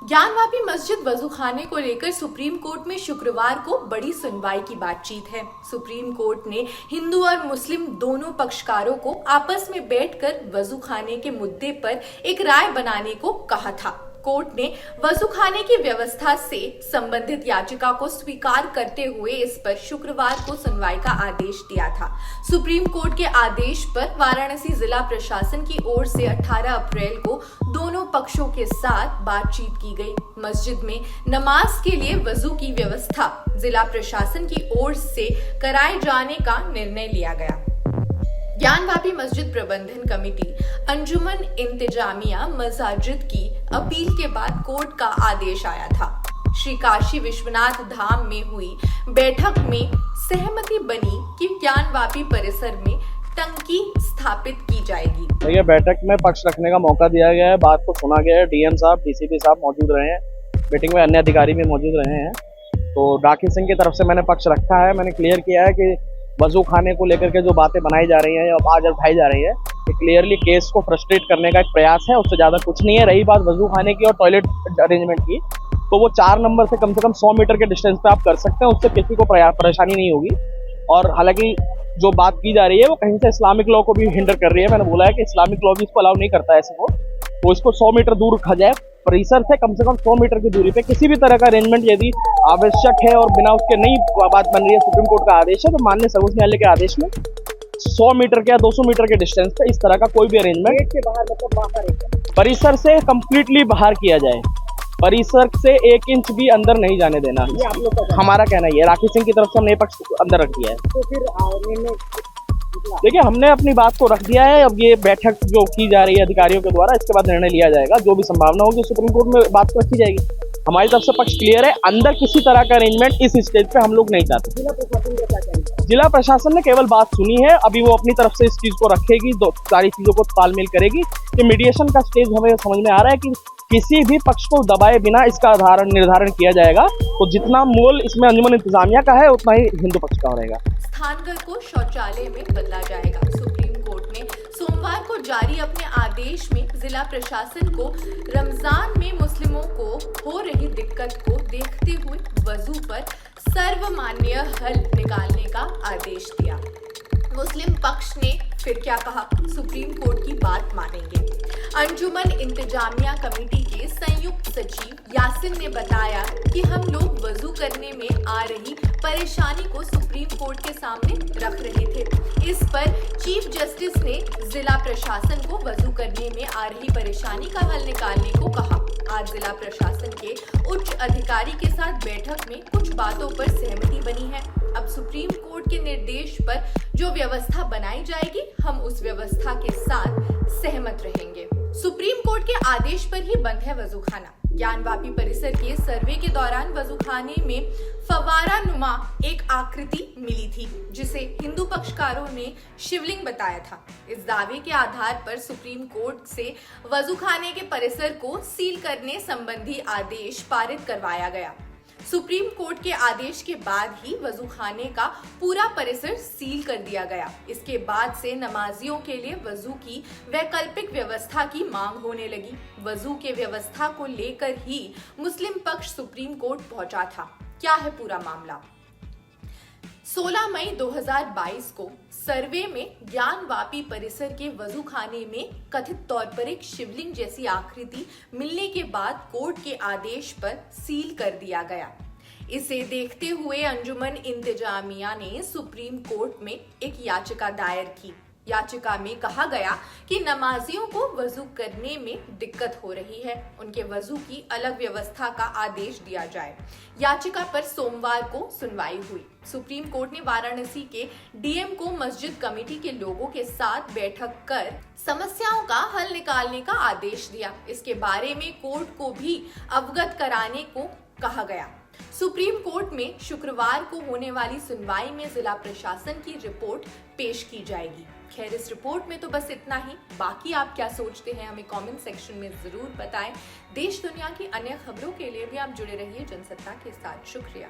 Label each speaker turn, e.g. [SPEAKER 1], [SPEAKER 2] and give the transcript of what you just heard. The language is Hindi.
[SPEAKER 1] ज्ञानवापी मस्जिद वजूखाने को लेकर सुप्रीम कोर्ट में शुक्रवार को बड़ी सुनवाई की बातचीत है। सुप्रीम कोर्ट ने हिंदू और मुस्लिम दोनों पक्षकारों को आपस में बैठकर वजूखाने के मुद्दे पर एक राय बनाने को कहा था। कोर्ट ने वजूखाने की व्यवस्था से संबंधित याचिका को स्वीकार करते हुए इस पर शुक्रवार को सुनवाई का आदेश दिया था। सुप्रीम कोर्ट के आदेश पर वाराणसी जिला प्रशासन की ओर से 18 अप्रैल को दोनों पक्षों के साथ बातचीत की गई। मस्जिद में नमाज के लिए वजू की व्यवस्था जिला प्रशासन की ओर से कराए जाने का निर्णय लिया गया। ज्ञानवापी मस्जिद प्रबंधन कमेटी अंजुमन इंतजामिया मसाजिद की अपील के बाद कोर्ट का आदेश आया था। श्री काशी विश्वनाथ धाम में हुई बैठक में सहमति बनी कि ज्ञानवापी परिसर में टंकी स्थापित की जाएगी।
[SPEAKER 2] देखिए, बैठक में पक्ष रखने का मौका दिया गया है, बात को सुना गया है। डीएम साहब, डीसीपी साहब मौजूद रहे हैं, मीटिंग में अन्य अधिकारी भी मौजूद रहे हैं। तो राखी सिंह की तरफ से मैंने पक्ष रखा है। मैंने क्लियर किया है कि वजू खाने को लेकर के जो बातें बनाई जा रही हैं या आज उठाई जा रही है, ये क्लियरली केस को फ्रस्ट्रेट करने का एक प्रयास है, उससे ज़्यादा कुछ नहीं है। रही बात वजू खाने की और टॉयलेट अरेंजमेंट की, तो वो 4 नंबर से कम 100 मीटर के डिस्टेंस पे आप कर सकते हैं, उससे किसी को परेशानी नहीं होगी। और हालांकि जो बात की जा रही है वो कहीं से इस्लामिक लॉ को भी हिंडर कर रही है। मैंने बोला है कि इस्लामिक लॉ भी इसको अलाउ नहीं करता है ऐसे को, तो इसको 100 मीटर दूर रखा जाए। परिसर से कम 100 मीटर की दूरी पे किसी भी तरह का अरेंजमेंट यदि आवश्यक है और बिना उसके नहीं बात बन रही है, सुप्रीम कोर्ट का आदेश है, तो माननीय सर्वोच्च न्यायालय के आदेश में 100 मीटर के या 200 मीटर के डिस्टेंस पे इस तरह का कोई भी अरेंजमेंट परिसर से कंप्लीटली बाहर किया जाए। परिसर से 1 इंच भी अंदर नहीं जाने देना, ये आप लोग का हमारा कहना ही है। राखी सिंह की तरफ से हमने पक्ष अंदर रख दिया है। तो फिर देखिए, हमने अपनी बात को रख दिया है। अब ये बैठक जो की जा रही है अधिकारियों के द्वारा, इसके बाद निर्णय लिया जाएगा। जो भी संभावना होगी सुप्रीम कोर्ट में बात को रखी जाएगी। हमारी तरफ से पक्ष क्लियर है, अंदर किसी तरह का अरेंजमेंट इस स्टेज पे हम लोग नहीं चाहते। जिला प्रशासन ने केवल बात सुनी है, अभी वो अपनी तरफ से इस चीज को रखेगी, सारी चीजों को तालमेल करेगी। कि मीडिएशन का स्टेज हमें समझ में आ रहा है कि किसी भी पक्ष को दबाए बिना इसका निर्धारण किया जाएगा। तो जितना मोल इसमें अंजुमन इंतजामिया का है, उतना ही हिंदू पक्ष का रहेगा।
[SPEAKER 1] स्थानगत को शौचालय में बदला जाएगा। सुप्रीम कोर्ट ने सोमवार को जारी अपने आदेश में जिला प्रशासन को रमजान में मुस्लिमों को हो रही दिक्कत को देखते हुए वजू पर सर्वमान्य हल निकालने का आदेश दिया। मुस्लिम पक्ष ने फिर क्या कहा? सुप्रीम कोर्ट की बात मानेंगे। अंजुमन इंतजामिया कमेटी के संयुक्त सचिव यासिन ने बताया कि हम लोग वजू करने में आ रही परेशानी को सुप्रीम कोर्ट के सामने रख रहे थे। इस पर चीफ जस्टिस ने जिला प्रशासन को वजू करने में आ रही परेशानी का हल निकालने को कहा। आज जिला प्रशासन के उच्च अधिकारी के साथ बैठक में कुछ बातों पर सहमति बनी है। अब सुप्रीम कोर्ट के निर्देश पर जो व्यवस्था बनाई जाएगी, हम उस व्यवस्था के साथ सहमत रहेंगे। सुप्रीम कोर्ट के आदेश पर ही बंद है वजूखाना। ज्ञानवापी परिसर के सर्वे के दौरान वजूखाने में फवारा नुमा एक आकृति मिली थी, जिसे हिंदू पक्षकारों ने शिवलिंग बताया था। इस दावे के आधार पर सुप्रीम कोर्ट से वजूखाने के परिसर को सील करने संबंधी आदेश पारित करवाया गया। सुप्रीम कोर्ट के आदेश के बाद ही वजूखाने का पूरा परिसर सील कर दिया गया। इसके बाद से नमाजियों के लिए वजू की वैकल्पिक व्यवस्था की मांग होने लगी। वजू के व्यवस्था को लेकर ही मुस्लिम पक्ष सुप्रीम कोर्ट पहुंचा था। क्या है पूरा मामला? 16 मई 2022 को सर्वे में ज्ञानवापी परिसर के वजूखाने में कथित तौर पर एक शिवलिंग जैसी आकृति मिलने के बाद कोर्ट के आदेश पर सील कर दिया गया। इसे देखते हुए अंजुमन इंतजामिया ने सुप्रीम कोर्ट में एक याचिका दायर की। याचिका में कहा गया कि नमाजियों को वजू करने में दिक्कत हो रही है, उनके वजू की अलग व्यवस्था का आदेश दिया जाए। याचिका पर सोमवार को सुनवाई हुई। सुप्रीम कोर्ट ने वाराणसी के डीएम को मस्जिद कमेटी के लोगों के साथ बैठक कर समस्याओं का हल निकालने का आदेश दिया। इसके बारे में कोर्ट को भी अवगत कराने को कहा गया। सुप्रीम कोर्ट में शुक्रवार को होने वाली सुनवाई में जिला प्रशासन की रिपोर्ट पेश की जाएगी। खैर, इस रिपोर्ट में तो बस इतना ही। बाकी आप क्या सोचते हैं हमें कमेंट सेक्शन में जरूर बताएं। देश दुनिया की अन्य खबरों के लिए भी आप जुड़े रहिए जनसत्ता के साथ। शुक्रिया।